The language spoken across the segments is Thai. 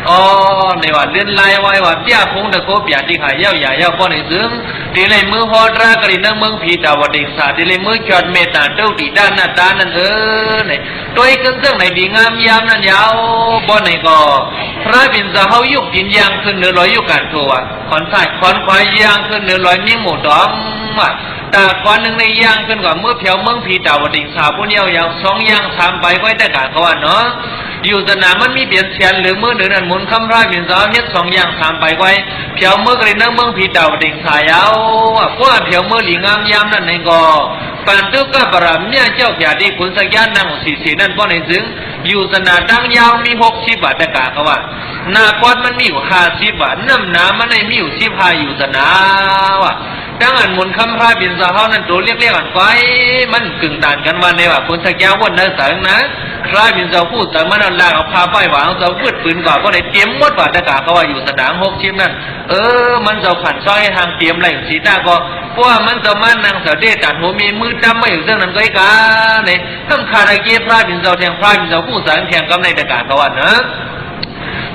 อ๋อในว่าเลื่อนลายไว้ว่าเปียพงตะโกเปียที่ขายเย้าใหญ่เย้าป้อนในซึ่งที่เลยมือฮอดรากรีนังเมืองผีดาวดิงสาที่เลยมือจอดเมตาเจ้าตีด้านหน้าตานั่นเนี่ยตัวอีกเรื่องไหนดีงามยามนั่นยาวป้อนในก็พระบินจะเขายุกยินยางขึ้นเนื้อลอยยุกการทัวขอนสายขอนควายยางขึ้นเนื้อลอยนิ่งหมูดองแต่ก่อนหนึ่งในย่างขึ้นกว่าเมื่อเพียวเมืองผีดาวดิงสาพุ่นเย้ายาวสองย่างสามใบไว้แต่กาเขาว่าเนาะอยู่สนามมันมีเปลี่ยนเสียนหรือมือหนึ่งนั่นหมุนคำพระบินสาเฮ็ดสองย่างสามใบไว้เพียวเมื่อกรีนังเมืองผีดาวดิงสายาวพวกเพียวเมื่อหลีงามยามนั่นในก็ปันตุกะปรามเนี่ยเจ้าอย่าดีคุณสักยานนั่งสีนั่นป้อนในซึ่งอยู่สนามดังยาวมี60 บาทแต่กาเขาว่าหน้าก้อนมันมีอยู่50 บาทน้ำหนามันไม่มีอยู่15อยู่สนามว่ะดังอันหมุนคำพระบินสาเขานั่นตัวเรียกอันไฟมันกึ่งต่างกันวันในว่าคุณสักยาวันนั้นสังนะพระบินสาพูดแต่มันลากเอาพาไปหวังเสาพืชปืนกว่าก็ได้เตรียมหมดบาทแต่กาเขาว่าอยู่สนาม60นั่นมันจะผันซ้อยทางเตรียมอะไรสีหน้าก็เพราะว่ามันจะมันนางเสด็จตัดหัวมีมือดำไม่อยู่เรื่องนั้นก็ไอ้กาเนี่ยทั้งคาราเกะพระบินสาแทงพระบินสาผู้สารแทงกำในแต่กาเขาว่านะ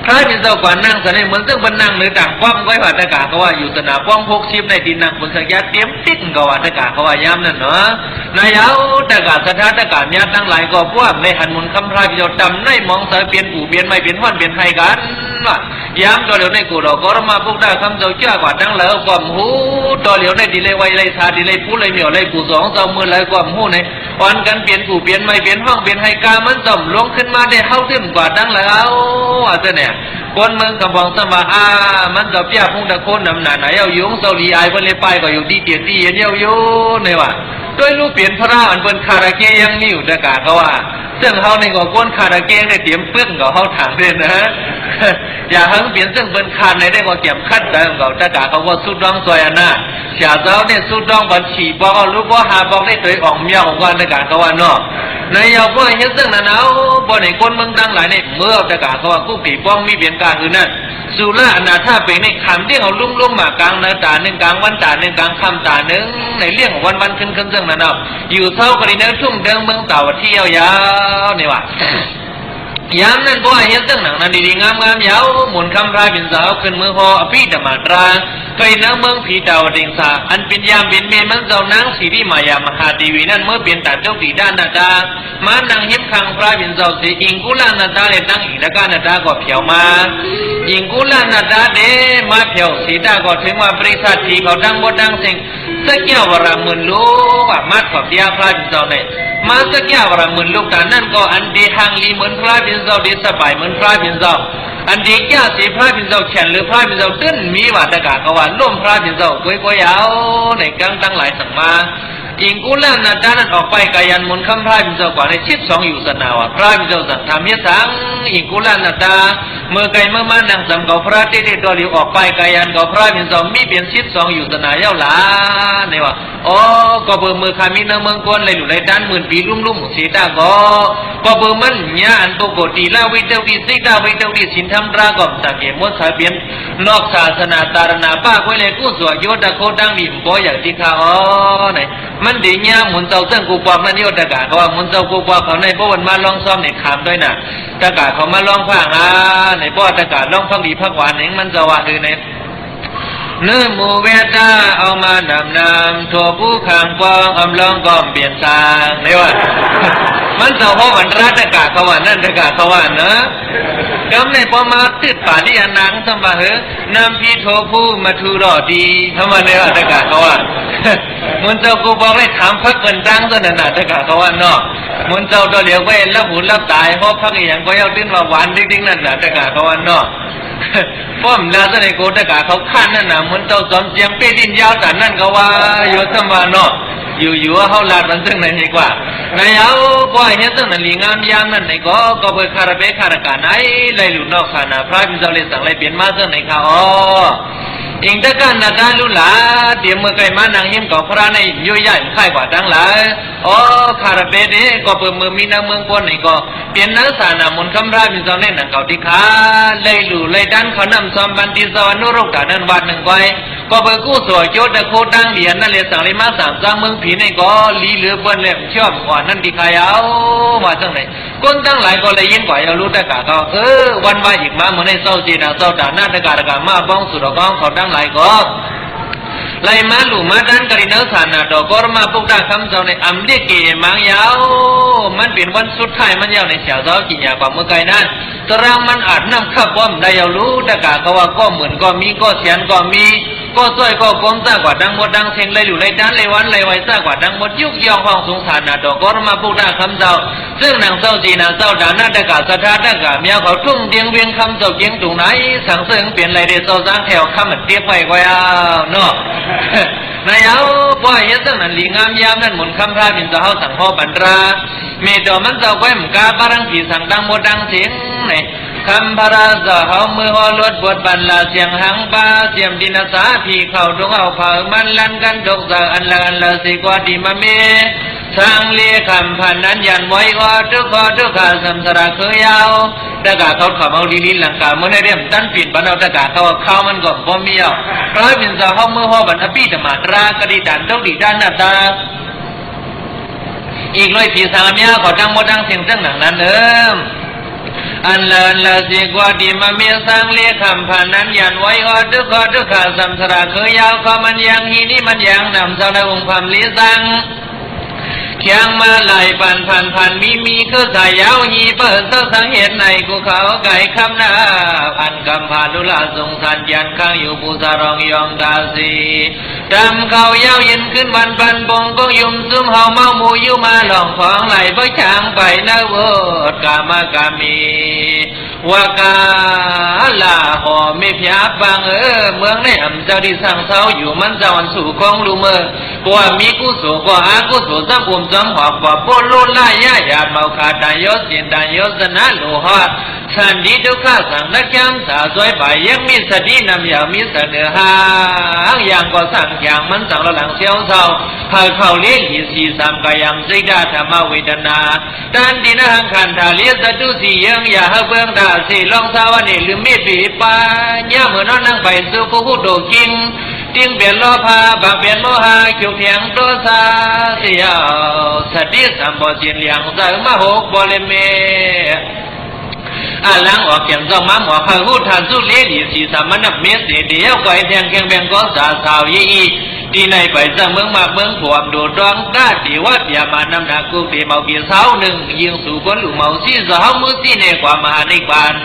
พระบินสากว่านั่งเสด็จเหมือนซึ่งบรรนั่งหรือต่างป้อมไว้ว่าแต่กาเขาว่าอยู่สนามป้อม60ในดินนางบนสักยะเตรียมติ๊กก็ว่าแต่กาเขาว่าย้ำนั่นเนาะนายเอาแต่กาสถานแต่กาญาติทั้งหลายก็พวกในหันหมุนคำพระบินสาดำในมองเสยเปลี่ยนผู้เปลี่ยนไม่เปลี่ยนวันเปลี่ยนให้กันว่าย้ำตัวเหลียวในกูเราก็มาพวกได้คำเจ้าเจ้ากว่าทั้งเหล่าก็หูตัวเหลียวในดีเลยไวเลยชาดีเลยผู้เลยเหนียวเลยกูสองเจ้ามือเลยก็หูในวันกันเปลี่ยนผู้เปลี่ยนไม่เปลี่ยนห้องเปลี่ยนให้กามันต่ำลงขึ้นมาได้เข้าขึ้นกว่าทั้งเหล่าว่าจะเนี่ยคนเมืองกำบังสมามันจะเปียพุ่งตะโคนนำหนาไหนเอายุงเสาลีไอเพิ่นเลยไปก็อยู่ที่เตียที่เย็นเย้าอยู่เนี่ยว่าด้วยรูปเปลี่ยนพระอันเป็นคาราเกะยังมีอยู่ตะกาเขาว่าซึ่งเขาในก็ก้นคาราเกะในเตรียมเปื้อนกับเขาถังเลยนะอย่าทั้งเปลี่ยนซึ่งเป็นคานในได้ก็เก็บคัดแต่ของตะกาเขาก็สุดร้องซอยน่ะเสียเจ้าเนี่ยสุดร้องบัญชีบอกเอาลูกว่าหาบอกได้ตัวอ่องเมียของวันตะกาเขาว่าเนาะในยาวพ่อเห็นซึ่งนั่นเอาบ่ในคนเมืองดังหลายในเมื่อตะกาเขาว่ากู้ปีป้องมีเปลี่ยนการคือนั่นสุราอนาถาเป็นในคำที่เขาลุ่มมากลางเนื้อตาหนึ่งกลางวันตาหนึ่งกลางคำตาหนึ่งในเรื่องของวันขึ้นซึ่งนั่นเอาอยู่เท่ากันในเนื้อทุ่มเดิมเมืองเต่าเที่ยวยาวนี่ว่ายามนั้นก็เห็นตั้งหนังนั้นดีๆงามๆยาวหมุนคำพระบินสาวขึ้นมือหออภิธรรมาตราเคยนั่งเมืองผีดาวดิงสาอันเป็นยามเป็นเมมันเจ้านางสีที่มายามหาดีวีนั่นเมื่อเปลี่ยนตัดเจ้าตีด้านนาตามานั่งยิ้มขังพระบินสาวสีอิงกุลานาตาเลยนั่งอีกแล้วก็นาตาก็เพียวมาอิงกุลานาตาเดมาเพียวสีตาก็ถึงว่าบริษัทที่เขาดังบดดังสิ่งสักเกี่ยววราหมื่นลูกว่ามัดขอบเดียพระบินสาวเนี่ยมาสักแก่วราหมื่นลูกแต่นั่นก็อันดีทางลีเหมือนพระบินเจ้าดีสบายเหมือนพระบินเจ้าอันดีแก่สีพระบินเจ้าแขนหรือพระบินเจ้าตื้นมีว่าตะกากว่าล่มพระบินเจ้าก้อยยาวในกลางตั้งหลายสังมาอิงกุลานาดานั้นออกไปกายันหมุนคำพระบินเจ้ากว่าในชิด2อยู่สนาวพระบินเจ้าสันธรรมเยสังอิงกุลานาดาเมื่อไกลเมื่อมานั่งสัมกับพระที่ได้ตัวเหลียวออกไปกายันกับพระบินเจ้ามีเปลี่ยนชิด2อยู่สนาเย้าหลาเนี่ยว่าอ๋อก็เบอร์มือขามีเนื้อเมืองกวนเลยอยู่ในด้านหมื่นปีลุ่มสีตาก็เบอร์มันเนี่ยอันปกติละวิเตวิสิตาวิเตวิสินธรรมรากอมสังเกตมดสายเปลี่ยนนอกศาสนาตารณาป้าไว้เลยกู้สวยโยตะโคดังบีมบ่อย่างที่ข้าอ๋อเนี่ยมันดีเนี่ยหมุนเจ้าเส้นกูปอกนั่นโยตะกาเขาว่าหมุนเจ้ากูปอกเขาในบ่วันมาลองซ้อมในขามด้วยน่ะตะกาเขามาลองพังในบ่ตะกาลองพักดีพักหวานเองมันจะว่าคือในเนื้อหมูเวตาเอามานำถั่วผู้ขังปองอำลองก้อมเปลี่ยนสางเนี่ยว่ามันเจ้าพ่อวันรัตกาเขาว่านั่นตะกาเขาว่าเนอะกำในพอมาติดป่าที่อนังสมบัตินำพี่โทผู้มาทูรอดีทำไมเนี่ยตะกาเขาว่ามุนเจ้ากูบอกให้ถามพักเงินตั้งตัวนั่นน่ะตะกาเขาว่าเนาะมุนเจ้าตัวเหลียวไว้รับหูรับตายเพราะพักอย่างก็เอาดิ้นมาหวานดิ้งนั่นน่ะตะกาเขาว่าเนาะป้อมลาสในโกตะกาเขาขั้นนั่นน่ะมุนเจ้าสอมเสียงเปี้ยดินยาวแต่นั่นก็ว่าอยู่สมบัติเนาะอยู่ว่าเขาลาดมันซึ่งไหนดีกว่าในเอาก็ไอ้เนี่ยซึ่งนั่นลีงามยามนั่นไหนก็เปิดคาราเบคารากาไหนเลยหลุดนอกศาสนาพระพิมพ์เจ้าเลยสั่งเลยเปลี่ยนมาซึ่งไหนข้าอ๋ออิงตะกันนาตาลุลาเตรียมมือไก่มานั่งยิ้มกับพระในยุ่ยใหญ่ค่ายกว่าดังหลายอ๋อคาราเบเดก็เปิดมือมีนางเมืองคนไหนก็เปลี่ยนนักศาสนามุนคำพระพิมพ์เจ้าเล่นหนังเก่าที่ขาเลยหลุดเลยดันเขานำซ้อมบันทีสวรรค์นุรกฐานนั้นวันหนึ่งไว้ ก็เบอร์กู้สวยโจดโคดังเหรียญนั่นเลยสั่งเลยมาสั่งจ้างเมืองผีในก็ลีเหลือเปิ้นเล่มชอบกว่านั่นที่ใครเอาว่าจังไหนคนตั้งหลายก็เลยยินกว่าเอารู้แต่กะเขาวันว่าอีกมาเหมือนในเศร้าจีน่ะเศร้าด่าหน้าตะกะมาบ้องสุดก้องเขาตั้งหลายก็ไล่มาหลู่มาดันกระดิ่งเนื้อสารน่ะดอกก็มาพวกตาคำเจ้าในอัมเดียเกมังยาวมันเป็นวันสุดท้ายมันยาวในเสียวเจ้ากินยาความเมื่อไกลนั้นตารางมันอาจนำข้าป้อมได้เอารู้แต่กะเขาว่าก็เหมือนก็มีก็เสียนก็มีก็ซ้อยก็กลมซ่ากว่าดังหมดดังเสียงเลยอยู่เลยดันเลยวันเลยไว้ซ่ากว่าดังหมดยุกยองห้องสงสารน่ะดอกก็มาพวกตาคำเจ้าซึ่งนางเศร้าจีนางเศร้าด่าหน้าแต่กะสถาแต่กะเมียเขาทุ่งเตียงเวียงคำเจ้าเตียงตรงไหนสั่งเสริงเปลี่ยนอะไรเดี๋ยวเศร้าสร้างแถวคำมันเตี้ยไปกว่าเนาะนายเอาบ่อยยังตั้งนั้นลีงามยามนั่นหมุนคำพระบินเจ้าสั่งพ่อบันราเมตดอมันเจ้าแก้มกาบารังผีสั่งดังหมดดังเสียงเนี่ยคำพระราเจ้าเฮามือหอลดบทบันลาเสียงหังปาเสียมดินสาผีเข่าดงเอาเผามันลันกันดกเสอันละสิกว่าดีมาเมสร้างเลี้ยคำพันนั้นยันไว้ว่าทุกข้าสัมสระเคยยาวตะกาเขาขับเอาลีหลังกาเมื่อได้เรียมตั้นปิดบันเอาตะกาเขามันก็บ่มีเอาพระบินเจ้าเฮามือหอบันอภิธรรมตรากระดิดันดกดีด้านหน้าตาอีกร้อยปีสามยาเขาดังหมดดังเสียงจังหนังนั้นอันละสิกว่าดีมาเมียสร้างเลี้ยคำผ่านนั้นยันไว้อดทุกข้าสัมสระเคยยาวก็มันยังฮีนี่มันยังนำเจ้าในองค์ความลี้สังเคียงมาไหลพันมีคือสายยาวยีเปิดเส้าสังเหตุในกูเขาไก่คำนาพันกำพาดุลาทรงสันยันข้างอยู่ปูสารองยองดาสีดำเขายาวยินขึ้นวันปันปงก็ยุ่มซุ่มเฮาเมาหมูยุมาหลองของไหลเพื่อช้างไปนะเวดกามมีวากาลาหอไม่พยาบังเมืองในอำเจ้าที่สร้างเสาอยู่มันเจ้าอันสู่ของลูเมอกว่ามีกุศลกว่าอากุศลสังคมจำหอบกว่าโปโลล่ายาหยาดเมาขาดดายศสินดายศนะโลหะสันดีทุกข้าสั่งนักย้ำสาสวยไปยังมีสตินำยาวมีเสนอหางอย่างก็สั่งอย่างมันสั่งเราหลังเสียวเศร้าหากเขาเลี้ยงหีสีสามกายังสิดาธรรมเวทนาดันดินหังขันธาเลียสตุสียังอย่าให้เบื้องดาสีลองสาวนี่ลืมมีปีปาย่าเหมือนน้องนั่งไปสู่ผู้โดกิงติ้งเปลี่ยนล้อพาบางเปลี่ยนโมหะเขียวเถียงตัวซาเสียวสติสัมปชัญญะเสริมมาหกบริเมอาลังออกเขียนจ้องมาหมอพาหูทานสู้เลี้ยดีสีสามันนับเมียสีเดียวไก่แทงแข่งแบ่งก็สาสาวยี่ที่ในไปสร้างเมืองมาเมืองผวมดูดองก้าตีวัดอย่ามานำหนักกูตีเมาเบียเสาหนึ่งยิงสู่คนหลุมเมาซีสาวมือที่ในความมหานิพพาน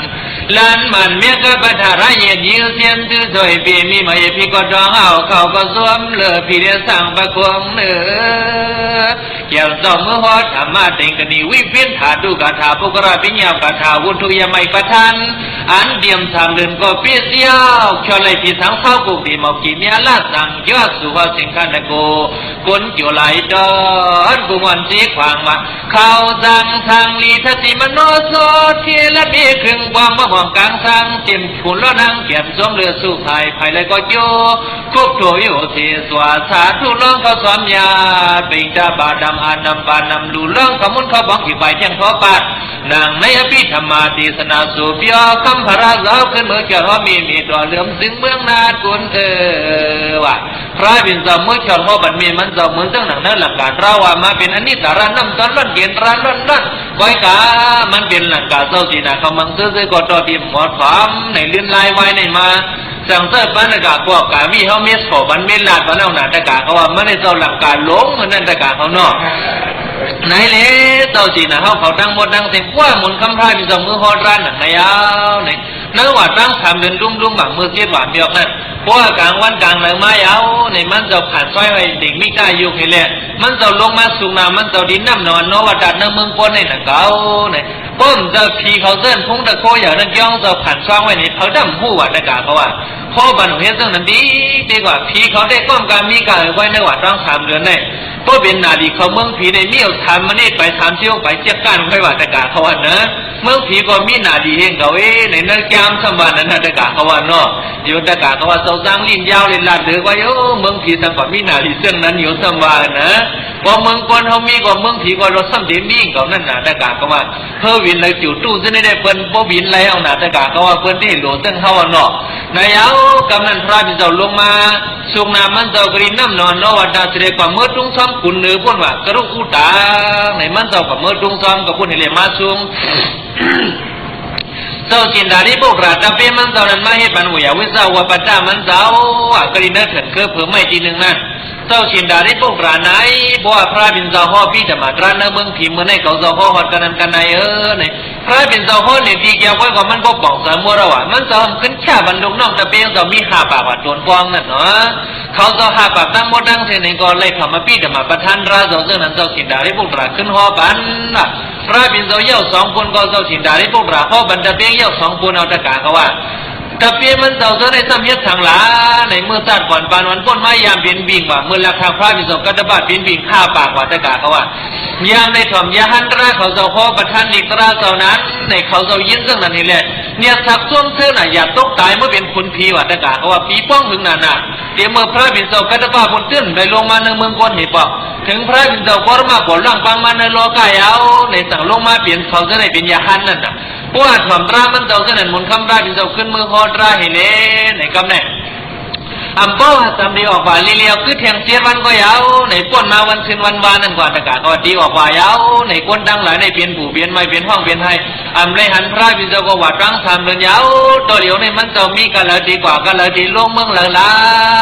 ลันมันเมียก็ปัญหาไรเย็นยิงเสียนตื้อถอยปีมีมาพี่ก็ดองเอาเขาก็สวมเลือพี่เดียสั่งประควงเนื้อเกี่ยวจ้องมือหอดธรรมะเต็งกันนี่วิเพี้ยนถาดูกาถาปุกราปิญญาคาถาวุฒิยาไม่ประทันอันเดียมสามเดือนก็เปี้ยเสียวชอเลยพี่สังเข้ากุตีเมากีเมียลาสั่งยอดสุภาสิงคันโกคนจุไหลดอนกุมวันสีขวางมาเข้าจังทางลีทัติมโนโสเทละมีครึ่งวางมะม่วงกลางทางเต็มขุนล้อนังเก็บสมเรือสู้ภายภายเลยก็โยคุบโถโยเทสวาสาธุร้องเขาสวมยาปิงดาบาดำอานำปานำลูร้องขมุนเขาบอกขี่ไปแจ้งขอปัดนางในอภิธรรมาตีสนาสุเปียคำพระราชาขึ้นเมื่อเจ้าเขามีตัวเหลื่อมซึ่งเมืองนากุนว่ะพระบินเจ้าเมื่อเจ้าเขาบัดมีมันเจ้าเหมือนตั้งหนังนั้นหลังการเราว่ามาเป็นอันนี้สาระน้ำตอนร้อนเย็นร้านร้อนไว้กามันเป็นหลังการเจ้าจีน่ะเขามังซื้อก็ต่อดีหมดความในเลื่อนลายไว้ในมาสั่งเสิร์ฟบ้านตะกาพวกกามีเขาเมสขอบันเมลาดบ้านเอาหนาตะกาเขาว่าไม่ได้เจ้าหลังการหลงนั่นตะกาเขาเนาะไหนเลยเจ้าจีน่ะเขาตั้งหมดตั้งเสียงว่าหมุนคำพายมีสองมือฮอดร้านหนังไหนเอาไหนเนื้อหวานตั้งทำเดินรุ่มบางมือเสียหวานเดียวนั่นเพราะว่ากลางวันกลางหลังไม้เอาในมันจะผ่านซอยไอ้เด็กมิได้อยู่แค่แหละมันจะลงมาสูงน้ำมันจะดินน้ำนอนเนาะว่าดัดเนื้อเมืองปนในหนังเก่าเนี่ยป้อมจะพีเขาเส้นพุ่งตะโคอย่างนั้นย่องจะผ่านช่องไว้ในเขาดำผู้ว่าตะกาเขาว่าพ่อบันเฮ็ดซึ่งนั้นดีกว่าพีเขาได้ก้มการมีการไว้ในวัดต้องทำเดือนในเพราะเป็นนาดีเขาเมืองผีในเมี่ยวทำมันนี่ไปทำเชี่ยวไปเจียกันไว้ว่าตะกาเขาว่านะเมืองผีก็มีนาดีเองเขาในนั้นแก้มสมบัตินั้นตะกาเขาว่าเนาะอยู่ตะกาเขาว่าเสาสร้างลิ้นยาวลิ้นลาดเดือว่าโยเมืองผีสังกัดมีนาดีซึ่งนั้นอยู่สมบัตินะ ว่าเมืองกวนเขามีกว่าเมืองผีกว่าเราซ้ำเดียมีกับนั่นน่ะแต่กาก็ว่าเพื่อวินเลยจู่ตู้จะได้เปิ้นบ่วินไรเอาหน่ะแต่กาก็ว่าเปิ้นที่หลวงซึ่งเขาเนาะนายเอากำนันพระเป็นเจ้าลงมาสุกนามันเจ้ากรีน้ำนอนเนาะว่าดาเสด็จกว่าเมื่อตุ้งซ้อมกุนเนื้อพ่นว่ากระรุกอุตาในมันเจ้ากับเมื่อตุ้งซ้อมกับพ่นให้เรียมาซุงเจ้าจินดาที่พวกราชเปมันเจ้านั้นมาให้ปันหัววิสาวปัจจามันเจ้ากรีเนื้อเถิดเคือเผื่อไม่ทีหนึ่งนั่นเจ้าชินดาได้พวกราไหนบ่ว่าพระบินเจ้าห่อพี่จะมาตราในเมืองผีเมื่อในเขาเจ้าห่อหอดกันนั้นกันในเนี่ยพระบินเจ้าห่อเนี่ยดีเกี่ยวไว้กว่ามันก็บอกสามมัวเราอ่ะมันเจ้าขึ้นแค่บรรลุน้องตะเปียงเจ้ามี5 ปากว่าโจรฟองนั่นเนาะเขาเจ้า5 ปากตั้งหมดตั้งเสียงก็เลยทำมาพี่จะมาประทานราเจ้าซึ่งนั้นเจ้าชินดาได้พวกราขึ้นห่อบันพระบินเจ้าเย่า2 คนก็เจ้าชินดาได้พวกราห่อบันตะเปียงเย่า2 คนเอาตะกาเขาว่าตะเปียมันเจ้าเจ้าในสมัยทางหลาในเมื่อชาติก่อนปานวันพ้นไม้ยามเปลี่ยนบิ่งว่าเมื่อราคาพระบิณฑบาตกระบาดเปลี่ยนบิ่งฆ่าปากว่าตะกาเขาว่ายามในถ่อมยาหันตราเขาเจ้าพ่อประทานอีกตราเจ้านั้นในเขาเจ้ายินซึ่งนั่นนี่แหละเนี่ยสักส่วงเธอน่ะอย่าตกตายเมื่อเป็นคุณพีว่าตะกาเขาว่าปีป้องถึงนั่นน่ะเดี๋ยวเมื่อพระบิณฑบาตกระบาดบนตื้นไปลงมาในเมืองก้นนี่ปอกถึงพระบิณฑบาตก็มาก่อนล่างปังมาในโลกายเอาในสั่งลงมาเปลี่ยนเขาจะได้เป็นยาหันนั่นน่ะเพราะว่าถ่อมตรามันเจ้าเสนมุนคำราบิณฑบาตขึ้นมือคอตราเห็นในกำแหน่งอัมเป้าสำดีออกว่าลีเลียวคือเทียงเสียวันก็ยาวในป้นมาวันคืนวันวานนั่นกว่าตะกาก็ดีออกว่ายาวในก้นดังหลายในเปลี่ยนผู้เปลี่ยนไม่เปลี่ยนห้องเปลี่ยนไทยเลยหันพระบิณฑบาตก็ว่าตั้งทำเดินยาวตัวเดียวในมันเจ้ามีกันเลยดีกว่ากันเลยดีลงเมืองเลยละ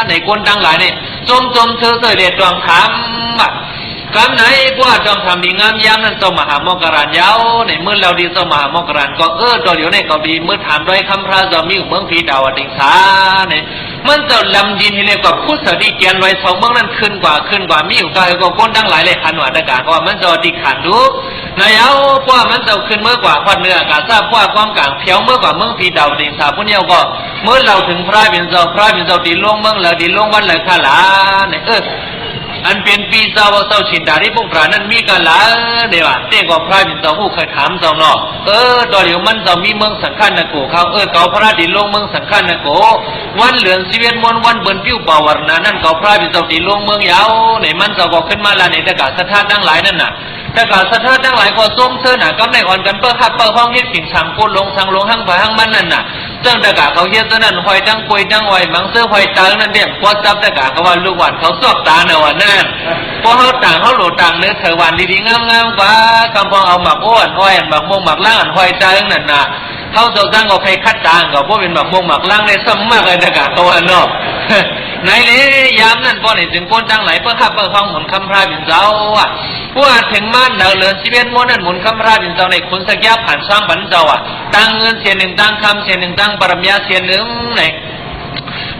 ในก้นดังหลายในจมเธอเด็ดดวงถามคำไหนว่าต้องทำดีงามยามนั้นต้องมหามกรานยาวในเมื่อเราดีต้องมหามกรานก็ตัวเดียวในเกาหลีเมื่อถามด้วยคำพระจะมีเมืองผีดาวดิงสาเนี่ยมันจะลำยินให้เรียกว่าพุทธดีเกียนไว้สองเมืองนั้นขึ้นกว่ามีอยู่ก็คนดังหลายเลยขันหวานตะกาก็มันจะดีขันดูนายเอาว่ามันจะขึ้นเมื่อกว่าพันเนื้อกาทราบว่าความกลางเพียวเมื่อกว่าเมืองผีดาวดิงสาพุ่นเยาก็เมื่อเราถึงพระบิณฑบาตดีลงเมืองเราดีลงวันเลยข้าหลาเนี่ยอันเป็นปีเจ้าชินดาที่พวกเรานั้นมีกันหลายเดี๋ยวเต้ก็พระบิณฑบาตผู้เคยถามเจ้าเนาะตอนเดี๋ยวมันจะมีเมืองสังขันนะโกเขาเขาพระดิลงเมืองสังขันนะโกวันเหลืองชีวิตมนวันเบิ่นปิ้วเป่าวันนั้นเขาพระบิณฑบาตดีลงเมืองยาวในมันจะก็ขึ้นมาละในตะกาสถานทั้งหลายนั่นน่ะตะกาสถานทั้งหลายก็ส้มเสื้อหนากำในอ่อนกันเปิ้ลฮับเปิ้ลห้องเฮ็ดกิ่งช่างปูนลงช่างลงห้างฝ่ายห้างมันนั่นน่ะเจ้าตะกาเขาเฮ็ดนั่นหอยจังปุยจังหอยมังเสื้อหอยตานั่นเดี่ยพอจับตะกาเขาว่าลูกหวานเขาซอกตาเนาะวันนั้นพอเขาต่างเขาโหลต่างเนื้อเถอวันดีๆงามๆกว่าคำพองเอาหมักอ้วนอ้อยหมักม่วงหมักล่างหอยตานั่นน่ะเขาเจ้าตั้งก็ใครคัดต่างก็พวกเป็นหมักม่วงหมักล่างได้ซ้ำมากเลยตะกาเขาว่าเนาะไหนเลยยามนั่นพอเนี่ยถึงคนตั้งไหลเพื่อขับเพื่อฟังหมุนคำพระบิณฑบาตว่าถึงมันเดินเลือนชีวิตมนั่นหมุนคำพระบิณฑบาตในคุณสักยาผ่านสร้างบรรเจ้าตั้งเงินเสียหนึ่งตั้งคำเสียหนึ่งตั้งปรมยาเสียหนึ่งใน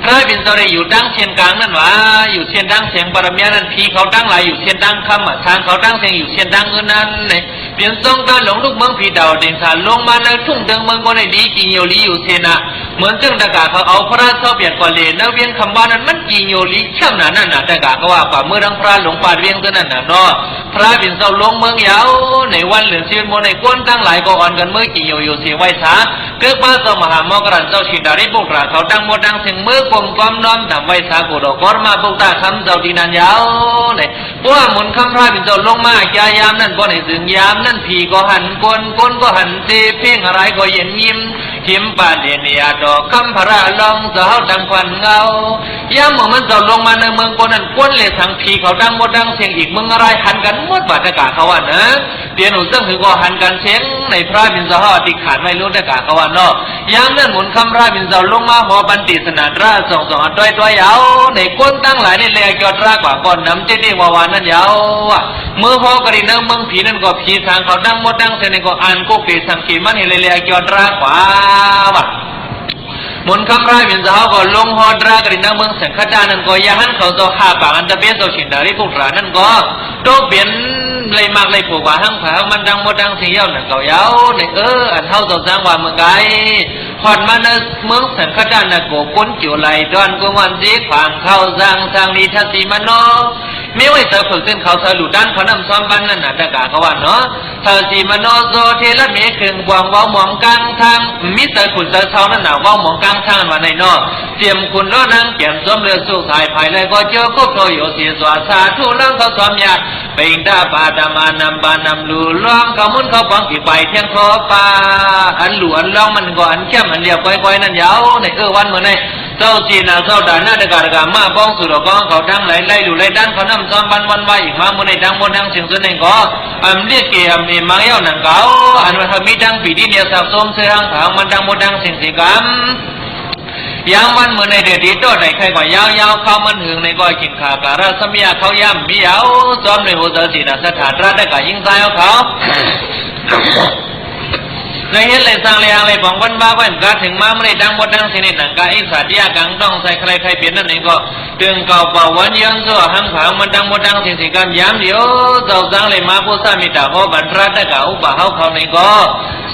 พระบิณฑบาตอยู่ตั้งเชียนกลางนั่นวะอยู่เชียนตั้งเสียงปรมยานั่นพีเขาตั้งไหลอยู่เชียนตั้งคำทางเขาตั้งเสียงอยู่เชียนตั้งเงินนั่นในเปลี่ยนทรงการหลงลูกเมืองผีดาวเด่นสารลงมาในทุ่งเดิงเมืองก็ในดีกินโยลีอยู่เชียนะเหมือนจึงตะกาเขาเอาพระเจ้าเปลี่ยนกว่าเลนนักเวียนคำว่านั้นมันกินโยลีช่ำนั่นน่ะตะกาเขาว่าป่าเมื่อดังพระหลงป่าเวียงตัวนั้นน่ะเนาะพระบิณฑบาตลงเมืองยาวในวันเหลืองชีวิตมในก้นตั้งหลายก็อ่อนกันเมื่อกินโยเสียไว้ช้าเกิดพระเจ้ามหามกรันเจ้าชิดาริพวกราเขาตั้งหมดตั้งเสียงเมื่อกลมความน้อมทำไว้ช้ากูดอกกอมาพวกตาคำเจ้าดีนันยาวเนี่ยเพราะว่าหมุนคำพระบิณฑบาตลงมาแกยามนั่นก็ในถึงยามนั่นผีก็หันก้นก็หันเตเพ่งอะไรก็เย็นยิ้มหิมป่าเดียนยาดอกคำพระลองเจ้าดังควันเงายามมันเจ้าลงมาในเมืองคนนั้นก้นเลยทางผีเขาดังหมดดังเสียงอีกเมืองอะไรหันกันหมดบาดกาเขาว่านะเดียนหนูซึ่งถือก็หันกันเสียงในพระบิณฑบาตติขาดไม่รู้ตะกาเขาว่าเนาะยามนั้นหมุนคำพระบิณฑบาตลงมาหอบันติสนานราส่งด้วยยาวในก้นตั้งหลายในแลกยอดรากว่าก่อนน้ำเจดีย์วานนั้นยาวเมื่อพอกระดิ่งเมืองผีนั่นก็ผีทางเขาดังหมดดังเสียงก็อ่านก็เกิดสังเกตมันเห็นเลยยอดรากว่าหมุนคำไรเป็นเจ้าก็ลงฮอดรากระดิ่งเมืองสังขจานั่นก็ยาหันเขาจะฆ่าปากอันตะเบียนตัวชินดาริพวกรานั่นก็โตเปลี่ยนเลยมากเลยผูกว่าทั้งผามันดังหมดดังเสียนั่นก็ยาวเนี่ยอันเท่าจะสร้างว่าเมืองไกลพอดมาในเมืองสังขจานั่นก็ก้นจิ๋วไหลดอนก็วันจีขวางเข้าสร้างทางนี้ทัศสีมันโน ไม่ไว้เธอฝึกขึ้นเขาเธอหลุดด้านเขานำซ้อมบ้านนั่นน่ะตะกาเขาว่าเนาะเธอสีมโนโซเทละเมฆึงวางว่าวมองกลางทางมิเตอร์ขุนเตอร์เช้านั่นน่ะว่าวมองกลางทางว่าในเนาะเตรียมคุณล้อนังเกี่ยมซ้อมเรือสู้สายภายเลยก็เจอคบโทโยเสียสวาสาธุนั่งเขาซ้อมยาเป็นดาปาดามานำบานำลูล้อมเขามุนเขาฟังผีไปเที่ยงคอปาอันหลวนล้องมันก่อนเข้มอันเดียวก้อยๆนั่นยาวในวันเมื่อไงเจ้าจีน่ะเจ้าด่านหน้าตะการกามาบ้องสุดกองเขาทั้งไหลไล่ดูไล่ด้านเขานำซ้อมวันไว้อีกมาเมื่อในดังบนดังเสียงเสนงก็เรียกเกี่ยมีมังเย้าหนังเก่าอันว่าทำมีดังปีที่เนี่ยสับสมเสือหางขาวมันดังบนดังเสียงสีกำยางวันเมื่อในเดือดดีโตในใครกว่ายาวๆเข้ามันหึงในก้อยกินขาการะสมียเขาย่ำมียาวซ้อมในหัวเสือจีน่ะสถานรัฐได้กายิงใจเอาเขาในเห็นเลยสร้างเลยอะไรของวันบ้าวันกาถึงมาไม่ได้ดังบดดังสิเนหนังกาอิสระที่อากังต้องใส่ใครเปลี่ยนนั่นเองก็เตือนเก่าเป่าวันยันสัวหังผางมันดังบดดังสิกรรมย้ำเดียวเจ้าสร้างเลยมาผู้สามีตาพ่อบรรทัดได้กาอุปะเขาในก็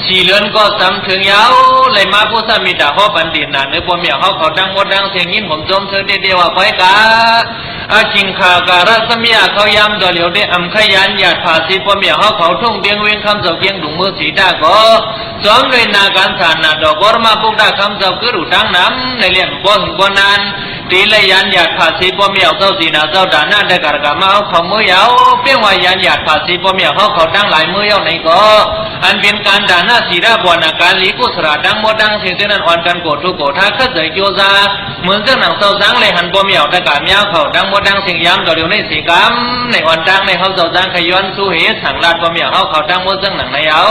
สีเลือนก็ซ้ำถึงยาวเลยมาผู้สามีตาพ่อบันดินน่ะเนื้อปมเมียเขาดังบดดังเสียงยินผมจมเสือเดียวว่าไปกาอาจิงขากาลสมียเขาย้ำตัวเหลียวได้อำขยันหยาดภาษีปมเมียเขาทุ่งเบียงเวียงคำเสาเกียงถุงมือสีดาก็ซ้อมเลยนาการฐานนาดอกวรมาปุกดาคำเสาคือรูดังน้ำในเลี้ยงบ่หึงบ่นานตีเลยยันหยาดภาษีปมเมียเจ้าสีนาเจ้าด่านหน้าได้การกามาเขามือยาวเพียงว่ายันหยาดภาษีปมเมียเขาดังหลายมือยาวในก็อันเป็นการด่านหน้าสีราบวนาการลีกุสระดังโมดังสิ่งนั้นอ่อนกันโกรธทุกโกรธถ้าเข้าใจโยซาเหมือนเจ้าหนังเจ้าสังเลยหันปมเมียได้การเมียเขาดังโมดังสิ่งย้ำต่อเดียวในสีกรรมในอ่อนดังในเขาเจ้าสังขย้อนสู้เหตุสั่งลาดปมเมียเขาดังโมเจ้าหนังในเอา